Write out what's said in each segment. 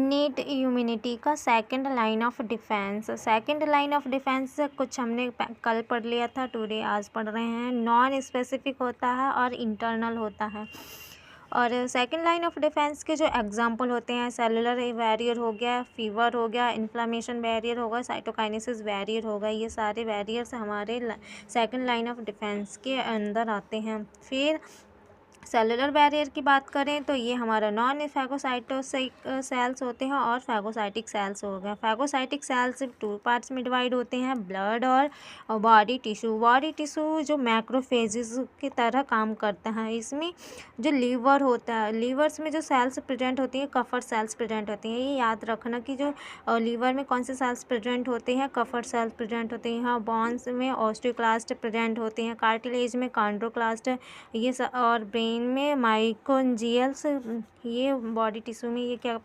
Innate immunity का second line of defence. Second line of defence कुछ हमने कल पढ़ लिया था, टुडे आज पढ़ रहे हैं। नॉन स्पेसिफिक होता है और इंटरनल होता है। और सेकंड लाइन ऑफ डिफेंस के जो एग्जांपल होते हैं, सेलुलर बैरियर हो गया, फीवर हो गया, इन्फ्लेमेशन बैरियर होगा, साइटोकाइनेसिस बैरियर होगा, ये सारे बैरियर्स हमारे सेकंड लाइन ऑफ डिफेंस के अंदर आते हैं। फिर सेलुलर बैरियर की बात करें तो ये हमारा नॉन फैगोसाइटोसिक सेल्स होते हैं और फैगोसाइटिक सेल्स हो गए। फैगोसाइटिक सेल्स 2 पार्ट्स में डिवाइड होते हैं, ब्लड और बॉडी टिश्यू। बॉडी टिश्यू जो मैक्रोफेजेस की तरह काम करता है। इसमें जो लीवर होता है, लीवर्स में जो सेल्स प्रेजेंट होती हैं, कफर सेल्स प्रेजेंट होती हैं। ये याद रखना कि जो लीवर में कौन से सेल्स प्रेजेंट होते हैं, कफर सेल्स प्रेजेंट होते हैं। यहाँ बोन्स में ऑस्टियोक्लास्ट प्रेजेंट होते हैं, कार्टिलेज में कॉन्ड्रोक्लास्ट, ये और ब्रेन में माइकोन्जियल्स, ये बॉडी टिश्यू में ये क्या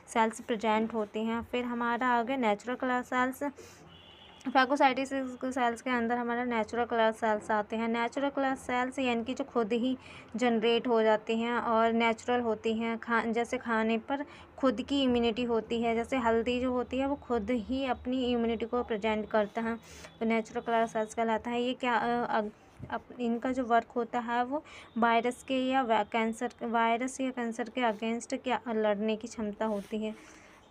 सेल्स प्रेजेंट होते हैं। फिर हमारा आ गया नेचुरल कलर सेल्स। फैगोसाइटिस सेल्स के अंदर हमारा नेचुरल कलर सेल्स आते हैं। नेचुरल कलर सेल्स यानी कि जो खुद ही जनरेट हो जाते हैं और नेचुरल होती हैं, जैसे खाने पर खुद की इम्यूनिटी होती है। जैसे हल्दी जो होती है वो खुद ही अपनी इम्यूनिटी को प्रेजेंट करता है, तो नेचुरल कलर सेल्स कहलाता है। ये क्या इनका जो वर्क होता है वो वायरस के या वायरस या कैंसर के अगेंस्ट क्या लड़ने की क्षमता होती है।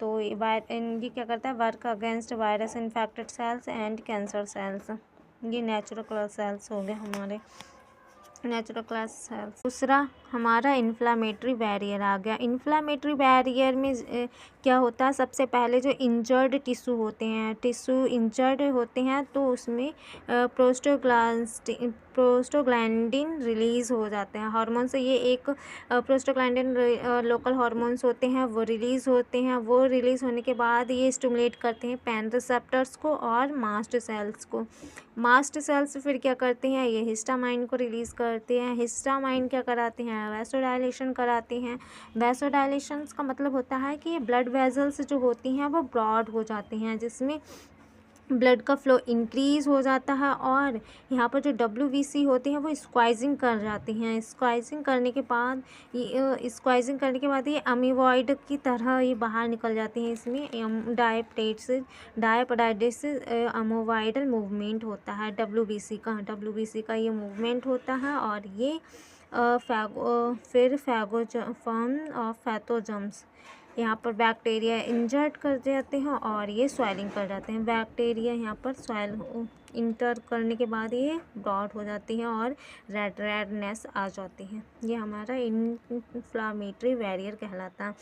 तो ये क्या करता है, work against virus infected cells and cancer cells. ये नेचुरल कलर सेल्स हो गए हमारे नेचुरल क्लास सेल्स। दूसरा हमारा इन्फ्लामेटरी बैरियर आ गया। इन्फ्लामेटरी बैरियर में क्या होता है, सबसे पहले जो इंजर्ड टिश्यू होते हैं, टिश्यू इंजर्ड होते हैं तो उसमें प्रोस्टोग्लैंडिन रिलीज़ हो जाते हैं हार्मोन से। ये एक प्रोस्टोग्लैंडिन लोकल हार्मोन्स होते हैं, वो रिलीज़ होते हैं। वो रिलीज़ होने के बाद ये स्टिमुलेट करते हैं पेन रिसेप्टर्स को और मास्ट सेल्स को। मास्ट सेल्स फिर क्या करते हैं, ये हिस्टामाइन को रिलीज़ करते हैं। हिस्टामाइन क्या कराते हैं, वैसोडाइलेशन कराते हैं। वैसोडाइलेशन का मतलब होता है कि ये ब्लड वेजल्स जो होती हैं वो ब्रॉड हो जाते हैं, जिसमें ब्लड का फ्लो इंक्रीज़ हो जाता है। और यहाँ पर जो WBC होती हैं वो स्क्वाइजिंग कर जाती हैं। स्क्वाइजिंग करने के बाद ये अमीवॉइड की तरह ये बाहर निकल जाती हैं। इसमें डायपेप्टाइड्स अमोवाइडल मूवमेंट होता है WBC का ये मूवमेंट होता है। और ये फॉर्म ऑफ पैथोजम्स, यहाँ पर बैक्टीरिया इंजर्ट कर जाते हैं और ये स्वेलिंग कर जाते हैं। बैक्टीरिया यहाँ पर इंटर करने के बाद ये ब्रॉड हो जाती है और रेडनेस आ जाती है। ये हमारा इन्फ्लामेटरी बैरियर कहलाता है।